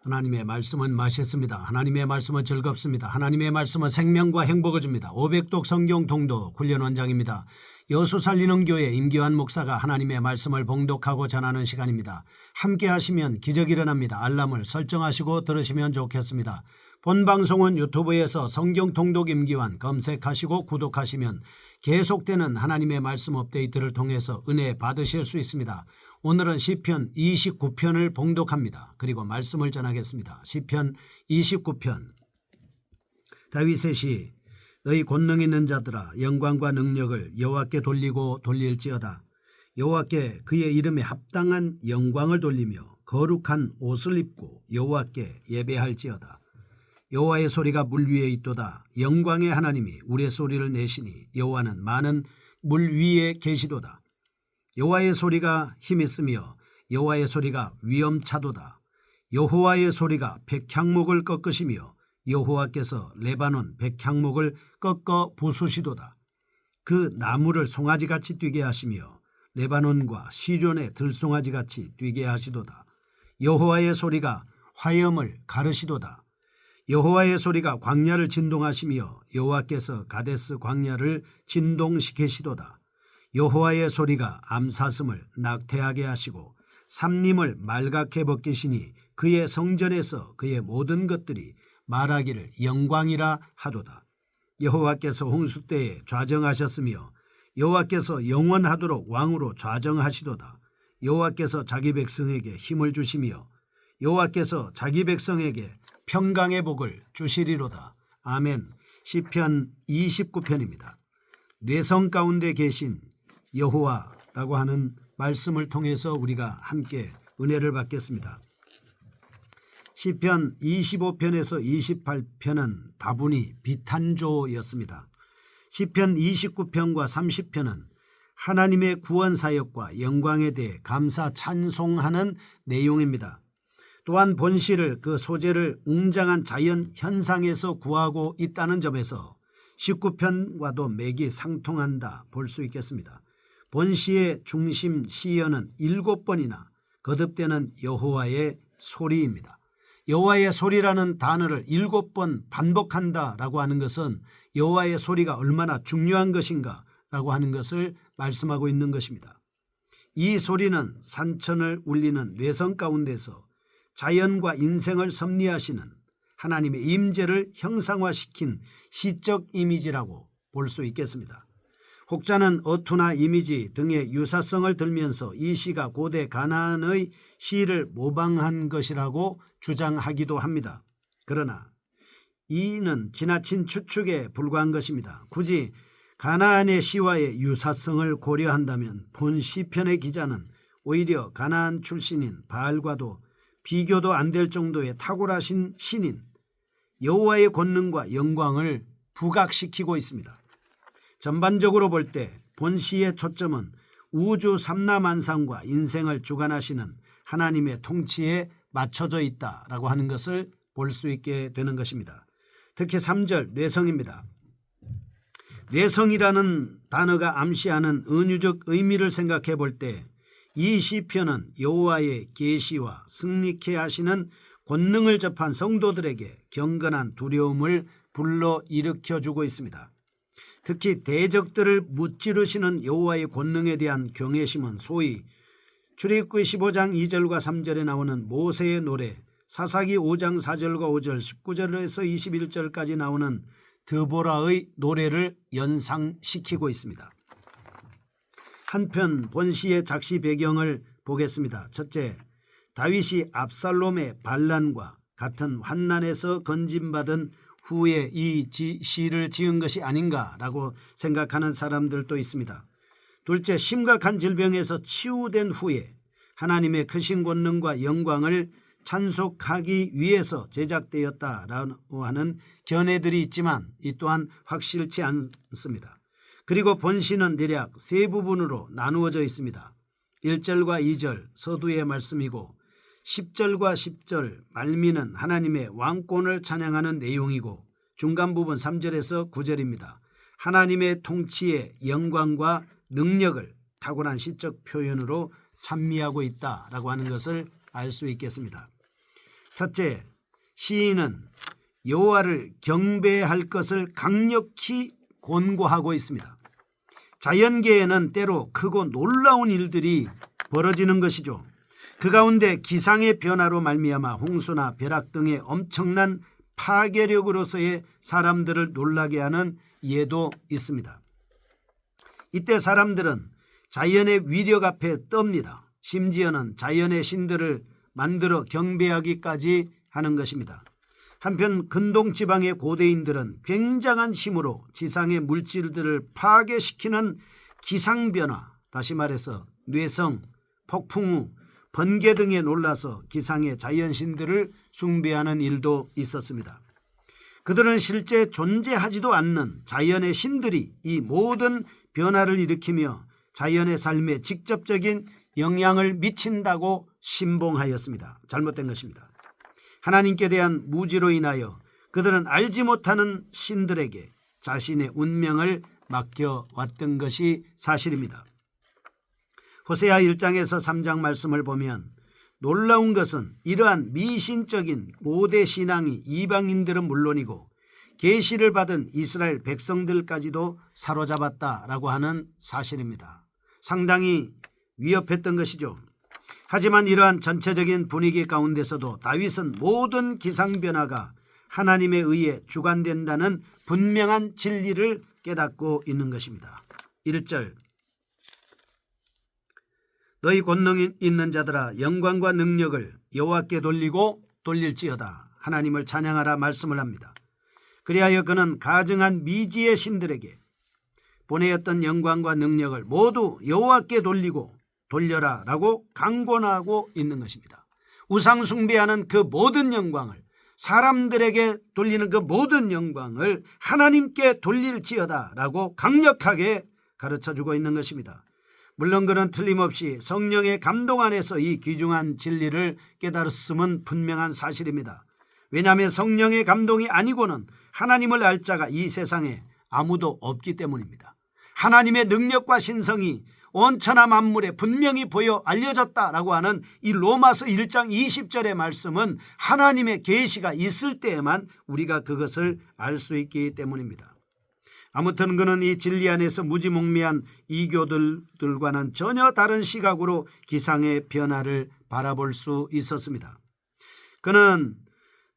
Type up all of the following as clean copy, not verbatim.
하나님의 말씀은 맛있습니다. 하나님의 말씀은 즐겁습니다. 하나님의 말씀은 생명과 행복을 줍니다. 500독 성경 통독 훈련 원장입니다. 여수 살리는 교회 임기환 목사가 하나님의 말씀을 봉독하고 전하는 시간입니다. 함께 하시면 기적이 일어납니다. 알람을 설정하시고 들으시면 좋겠습니다. 본 방송은 유튜브에서 성경 통독 임기환 검색하시고 구독하시면 계속되는 하나님의 말씀 업데이트를 통해서 은혜 받으실 수 있습니다. 오늘은 시편 29편을 봉독합니다. 그리고 말씀을 전하겠습니다. 시편 29편. 다윗의 시. 너희 권능 있는 자들아 영광과 능력을 여호와께 돌리고 돌릴지어다. 여호와께 그의 이름에 합당한 영광을 돌리며 거룩한 옷을 입고 여호와께 예배할지어다. 여호와의 소리가 물 위에 있도다. 영광의 하나님이 우리의 소리를 내시니 여호와는 많은 물 위에 계시도다. 여호와의 소리가 힘있으며 여호와의 소리가 위엄차도다. 여호와의 소리가 백향목을 꺾으시며 여호와께서 레바논 백향목을 꺾어 부수시도다. 그 나무를 송아지같이 뛰게 하시며 레바논과 시존의 들송아지같이 뛰게 하시도다. 여호와의 소리가 화염을 가르시도다. 여호와의 소리가 광야를 진동하시며 여호와께서 가데스 광야를 진동시키시도다. 여호와의 소리가 암사슴을 낙태하게 하시고 삼림을 말갛게 벗기시니 그의 성전에서 그의 모든 것들이 말하기를 영광이라 하도다. 여호와께서 홍수 때에 좌정하셨으며 여호와께서 영원하도록 왕으로 좌정하시도다. 여호와께서 자기 백성에게 힘을 주시며 여호와께서 자기 백성에게 평강의 복을 주시리로다. 아멘. 시편 29편입니다. 뇌성 가운데 계신 여호와라고 하는 말씀을 통해서 우리가 함께 은혜를 받겠습니다. 시편 25편에서 28편은 다분히 비탄조였습니다. 시편 29편과 30편은 하나님의 구원 사역과 영광에 대해 감사 찬송하는 내용입니다. 또한 본시를 그 소재를 웅장한 자연 현상에서 구하고 있다는 점에서 19편과도 맥이 상통한다 볼 수 있겠습니다. 본시의 중심 시연은 7번이나 거듭되는 여호와의 소리입니다. 여호와의 소리라는 단어를 7번 반복한다라고 하는 것은 여호와의 소리가 얼마나 중요한 것인가 라고 하는 것을 말씀하고 있는 것입니다. 이 소리는 산천을 울리는 뇌성 가운데서 자연과 인생을 섭리하시는 하나님의 임재를 형상화시킨 시적 이미지라고 볼 수 있겠습니다. 혹자는 어투나 이미지 등의 유사성을 들면서 이 시가 고대 가나안의 시를 모방한 것이라고 주장하기도 합니다. 그러나 이는 지나친 추측에 불과한 것입니다. 굳이 가나안의 시와의 유사성을 고려한다면 본 시편의 기자는 오히려 가나안 출신인 바알과도 비교도 안 될 정도의 탁월하신 신인 여호와의 권능과 영광을 부각시키고 있습니다. 전반적으로 볼 때 본시의 초점은 우주 삼라만상과 인생을 주관하시는 하나님의 통치에 맞춰져 있다라고 하는 것을 볼 수 있게 되는 것입니다. 특히 3절 뇌성입니다. 뇌성이라는 단어가 암시하는 은유적 의미를 생각해 볼 때 이 시편은 여호와의 계시와 승리케 하시는 권능을 접한 성도들에게 경건한 두려움을 불러일으켜주고 있습니다. 특히 대적들을 무찌르시는 여호와의 권능에 대한 경외심은 소위 출애굽기 15장 2절과 3절에 나오는 모세의 노래, 사사기 5장 4절과 5절, 19절에서 21절까지 나오는 드보라의 노래를 연상시키고 있습니다. 한편 본시의 작시 배경을 보겠습니다. 첫째, 다윗이 압살롬의 반란과 같은 환난에서 건진받은 후에 이 시를 지은 것이 아닌가라고 생각하는 사람들도 있습니다. 둘째, 심각한 질병에서 치유된 후에 하나님의 크신 권능과 영광을 찬송하기 위해서 제작되었다라고 하는 견해들이 있지만 이 또한 확실치 않습니다. 그리고 본시는 대략 세 부분으로 나누어져 있습니다. 1절과 2절 서두의 말씀이고 10절과 10절 말미는 하나님의 왕권을 찬양하는 내용이고 중간 부분 3절에서 9절입니다. 하나님의 통치의 영광과 능력을 탁월한 시적 표현으로 찬미하고 있다라고 하는 것을 알 수 있겠습니다. 첫째, 시인은 여호와를 경배할 것을 강력히 권고하고 있습니다. 자연계에는 때로 크고 놀라운 일들이 벌어지는 것이죠. 그 가운데 기상의 변화로 말미암아 홍수나 벼락 등의 엄청난 파괴력으로서의 사람들을 놀라게 하는 예도 있습니다. 이때 사람들은 자연의 위력 앞에 떱니다. 심지어는 자연의 신들을 만들어 경배하기까지 하는 것입니다. 한편 근동지방의 고대인들은 굉장한 힘으로 지상의 물질들을 파괴시키는 기상변화, 다시 말해서 뇌성, 폭풍우, 번개 등에 놀라서 기상의 자연신들을 숭배하는 일도 있었습니다. 그들은 실제 존재하지도 않는 자연의 신들이 이 모든 변화를 일으키며 자연의 삶에 직접적인 영향을 미친다고 신봉하였습니다. 잘못된 것입니다. 하나님께 대한 무지로 인하여 그들은 알지 못하는 신들에게 자신의 운명을 맡겨왔던 것이 사실입니다. 호세아 1장에서 3장 말씀을 보면 놀라운 것은 이러한 미신적인 고대 신앙이 이방인들은 물론이고 계시를 받은 이스라엘 백성들까지도 사로잡았다라고 하는 사실입니다. 상당히 위협했던 것이죠. 하지만 이러한 전체적인 분위기 가운데서도 다윗은 모든 기상변화가 하나님에 의해 주관된다는 분명한 진리를 깨닫고 있는 것입니다. 1절, 너희 권능 있는 자들아 영광과 능력을 여호와께 돌리고 돌릴지어다. 하나님을 찬양하라 말씀을 합니다. 그리하여 그는 가증한 미지의 신들에게 보내었던 영광과 능력을 모두 여호와께 돌리고 돌려라 라고 강권하고 있는 것입니다. 우상 숭배하는 그 모든 영광을, 사람들에게 돌리는 그 모든 영광을 하나님께 돌릴지어다 라고 강력하게 가르쳐주고 있는 것입니다. 물론 그는 틀림없이 성령의 감동 안에서 이 귀중한 진리를 깨달았음은 분명한 사실입니다. 왜냐하면 성령의 감동이 아니고는 하나님을 알 자가 이 세상에 아무도 없기 때문입니다. 하나님의 능력과 신성이 온 천하 만물에 분명히 보여 알려졌다라고 하는 이 로마서 1장 20절의 말씀은 하나님의 계시가 있을 때에만 우리가 그것을 알 수 있기 때문입니다. 아무튼 그는 이 진리 안에서 무지몽매한 이교들과는 전혀 다른 시각으로 기상의 변화를 바라볼 수 있었습니다. 그는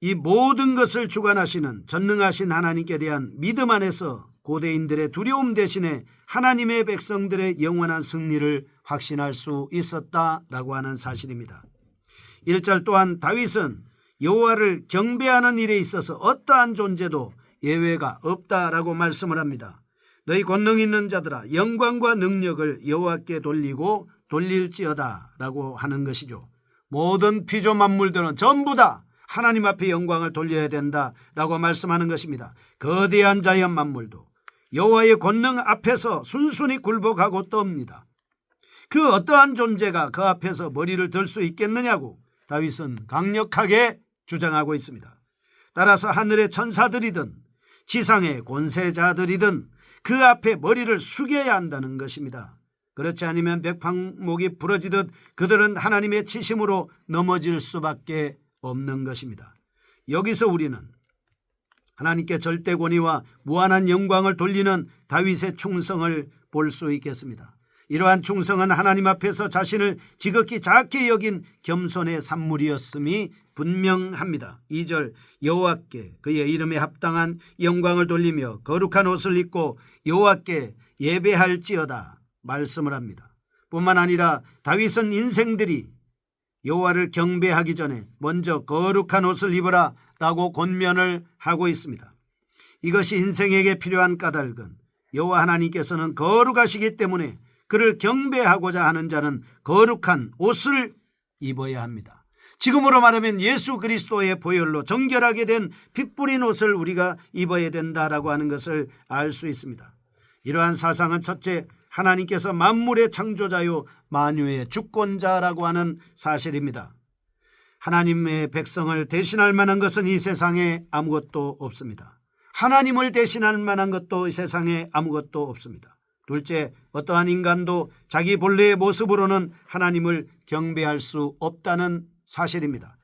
이 모든 것을 주관하시는 전능하신 하나님께 대한 믿음 안에서 고대인들의 두려움 대신에 하나님의 백성들의 영원한 승리를 확신할 수 있었다라고 하는 사실입니다. 1절 또한 다윗은 여호와를 경배하는 일에 있어서 어떠한 존재도 예외가 없다라고 말씀을 합니다. 너희 권능 있는 자들아 영광과 능력을 여호와께 돌리고 돌릴지어다 라고 하는 것이죠. 모든 피조 만물들은 전부 다 하나님 앞에 영광을 돌려야 된다라고 말씀하는 것입니다. 거대한 자연 만물도 여호와의 권능 앞에서 순순히 굴복하고 떱니다. 그 어떠한 존재가 그 앞에서 머리를 들 수 있겠느냐고 다윗은 강력하게 주장하고 있습니다. 따라서 하늘의 천사들이든 지상의 권세자들이든 그 앞에 머리를 숙여야 한다는 것입니다. 그렇지 않으면 백팡목이 부러지듯 그들은 하나님의 치심으로 넘어질 수밖에 없는 것입니다. 여기서 우리는 하나님께 절대 권위와 무한한 영광을 돌리는 다윗의 충성을 볼 수 있겠습니다. 이러한 충성은 하나님 앞에서 자신을 지극히 작게 여긴 겸손의 산물이었음이 분명합니다. 2절 여호와께 그의 이름에 합당한 영광을 돌리며 거룩한 옷을 입고 여호와께 예배할지어다 말씀을 합니다. 뿐만 아니라 다윗은 인생들이 여호와를 경배하기 전에 먼저 거룩한 옷을 입어라 라고 권면을 하고 있습니다. 이것이 인생에게 필요한 까닭은 여호와 하나님께서는 거룩하시기 때문에 그를 경배하고자 하는 자는 거룩한 옷을 입어야 합니다. 지금으로 말하면 예수 그리스도의 보혈로 정결하게 된 피 뿌린 옷을 우리가 입어야 된다라고 하는 것을 알 수 있습니다. 이러한 사상은 첫째, 하나님께서 만물의 창조자요 만유의 주권자라고 하는 사실입니다. 하나님의 백성을 대신할 만한 것은 이 세상에 아무것도 없습니다. 하나님을 대신할 만한 것도 이 세상에 아무것도 없습니다. 둘째, 어떠한 인간도 자기 본래의 모습으로는 하나님을 경배할 수 없다는 사실입니다.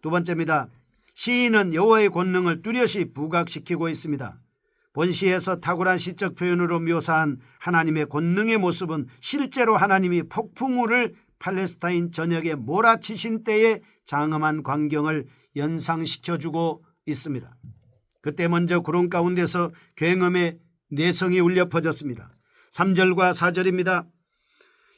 두 번째입니다. 시인은 여호와의 권능을 뚜렷이 부각시키고 있습니다. 본시에서 탁월한 시적 표현으로 묘사한 하나님의 권능의 모습은 실제로 하나님이 폭풍우를 팔레스타인 전역에 몰아치신 때의 장엄한 광경을 연상시켜주고 있습니다. 그때 먼저 구름 가운데서 굉음의 내성이 울려 퍼졌습니다. 3절과 4절입니다.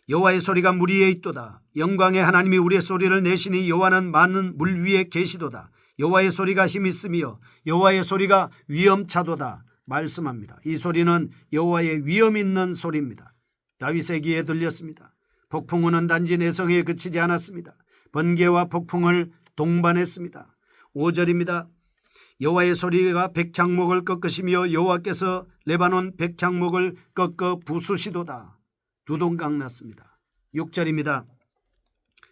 여호와의 소리가 물 위에 있도다. 영광의 하나님이 우리의 소리를 내시니 여호와는 많은 물 위에 계시도다. 여호와의 소리가 힘 있으며 여호와의 소리가 위엄차도다 말씀합니다. 이 소리는 여호와의 위엄 있는 소리입니다. 다윗의 귀에 들렸습니다. 폭풍우는 단지 내성에 그치지 않았습니다. 번개와 폭풍을 동반했습니다. 5절입니다. 여호와의 소리가 백향목을 꺾으시며 여호와께서 레바논 백향목을 꺾어 부수시도다. 두동강 났습니다. 6절입니다.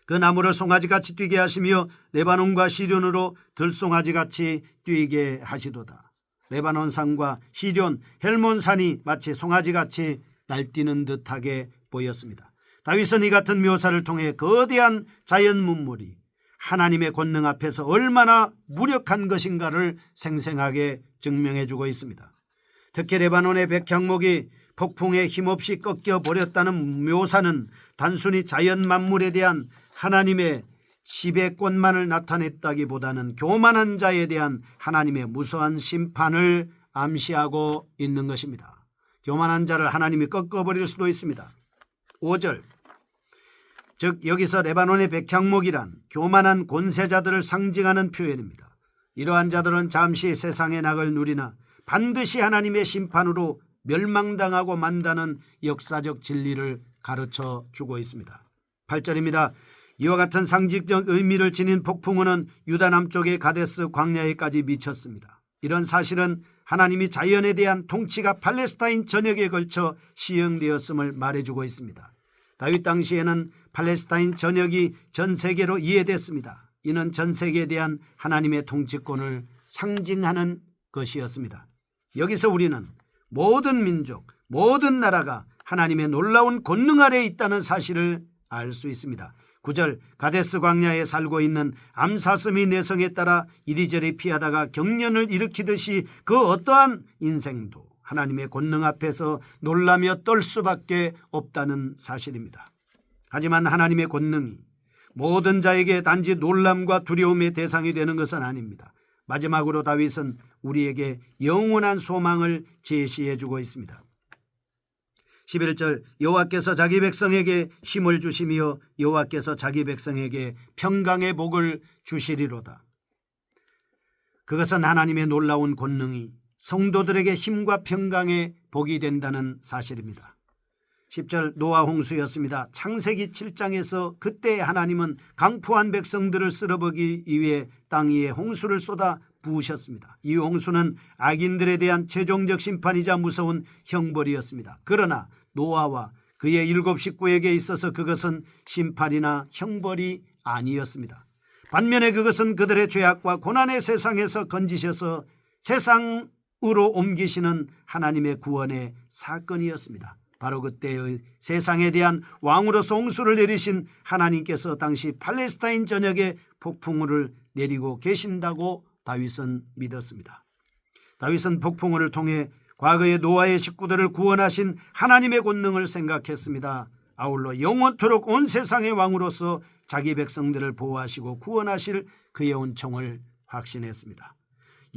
그 나무를 송아지같이 뛰게 하시며 레바논과 시련으로 들송아지같이 뛰게 하시도다. 레바논 산과 시련, 헬몬산이 마치 송아지같이 날뛰는 듯하게 보였습니다. 다윗은 이 같은 묘사를 통해 거대한 자연 문물이 하나님의 권능 앞에서 얼마나 무력한 것인가를 생생하게 증명해 주고 있습니다. 특히 레바논의 백향목이 폭풍에 힘없이 꺾여버렸다는 묘사는 단순히 자연 만물에 대한 하나님의 지배권만을 나타냈다기보다는 교만한 자에 대한 하나님의 무서운 심판을 암시하고 있는 것입니다. 교만한 자를 하나님이 꺾어버릴 수도 있습니다. 5절, 즉 여기서 레바논의 백향목이란 교만한 권세자들을 상징하는 표현입니다. 이러한 자들은 잠시 세상의 낙을 누리나 반드시 하나님의 심판으로 멸망당하고 만다는 역사적 진리를 가르쳐 주고 있습니다. 8절입니다. 이와 같은 상징적 의미를 지닌 폭풍우는 유다 남쪽의 가데스 광야에까지 미쳤습니다. 이런 사실은 하나님이 자연에 대한 통치가 팔레스타인 전역에 걸쳐 시행되었음을 말해주고 있습니다. 다윗 당시에는 팔레스타인 전역이 전 세계로 이해됐습니다. 이는 전 세계에 대한 하나님의 통치권을 상징하는 것이었습니다. 여기서 우리는 모든 민족, 모든 나라가 하나님의 놀라운 권능 아래에 있다는 사실을 알 수 있습니다. 9절, 가데스 광야에 살고 있는 암사슴이 내성에 따라 이리저리 피하다가 경련을 일으키듯이 그 어떠한 인생도 하나님의 권능 앞에서 놀라며 떨 수밖에 없다는 사실입니다. 하지만 하나님의 권능이 모든 자에게 단지 놀람과 두려움의 대상이 되는 것은 아닙니다. 마지막으로 다윗은 우리에게 영원한 소망을 제시해 주고 있습니다. 11절, 여호와께서 자기 백성에게 힘을 주시며 여호와께서 자기 백성에게 평강의 복을 주시리로다. 그것은 하나님의 놀라운 권능이 성도들에게 힘과 평강의 복이 된다는 사실입니다. 10절, 노아 홍수였습니다. 창세기 7장에서 그때 하나님은 강포한 백성들을 쓸어버리기 위해 땅 위에 홍수를 쏟아 부으셨습니다. 이 홍수는 악인들에 대한 최종적 심판이자 무서운 형벌이었습니다. 그러나 노아와 그의 7 식구에게 있어서 그것은 심판이나 형벌이 아니었습니다. 반면에 그것은 그들의 죄악과 고난의 세상에서 건지셔서 세상으로 옮기시는 하나님의 구원의 사건이었습니다. 바로 그때의 세상에 대한 왕으로서 홍수를 내리신 하나님께서 당시 팔레스타인 전역에 폭풍우를 내리고 계신다고 다윗은 믿었습니다. 다윗은 폭풍우를 통해 과거의 노아의 식구들을 구원하신 하나님의 권능을 생각했습니다. 아울러 영원토록 온 세상의 왕으로서 자기 백성들을 보호하시고 구원하실 그의 은총을 확신했습니다.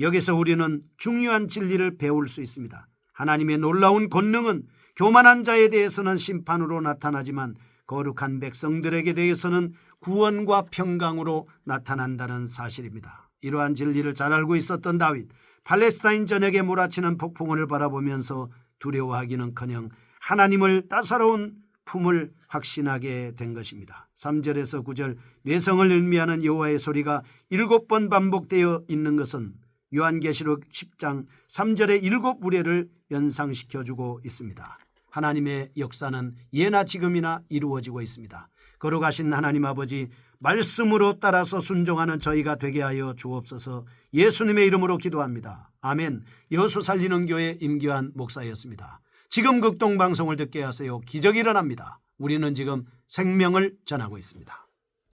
여기서 우리는 중요한 진리를 배울 수 있습니다. 하나님의 놀라운 권능은 교만한 자에 대해서는 심판으로 나타나지만 거룩한 백성들에게 대해서는 구원과 평강으로 나타난다는 사실입니다. 이러한 진리를 잘 알고 있었던 다윗, 팔레스타인 전역에 몰아치는 폭풍을 바라보면서 두려워하기는커녕 하나님을 따사로운 품을 확신하게 된 것입니다. 3절에서 9절, 내성을 의미하는 여호와의 소리가 7번 반복되어 있는 것은 요한계시록 10장 3절의 7 우레를 연상시켜주고 있습니다. 하나님의 역사는 예나 지금이나 이루어지고 있습니다. 거룩하신 하나님 아버지, 말씀으로 따라서 순종하는 저희가 되게 하여 주옵소서. 예수님의 이름으로 기도합니다. 아멘. 여수 살리는 교회 임기환 목사였습니다. 지금 극동방송을 듣게 하세요. 기적이 일어납니다. 우리는 지금 생명을 전하고 있습니다.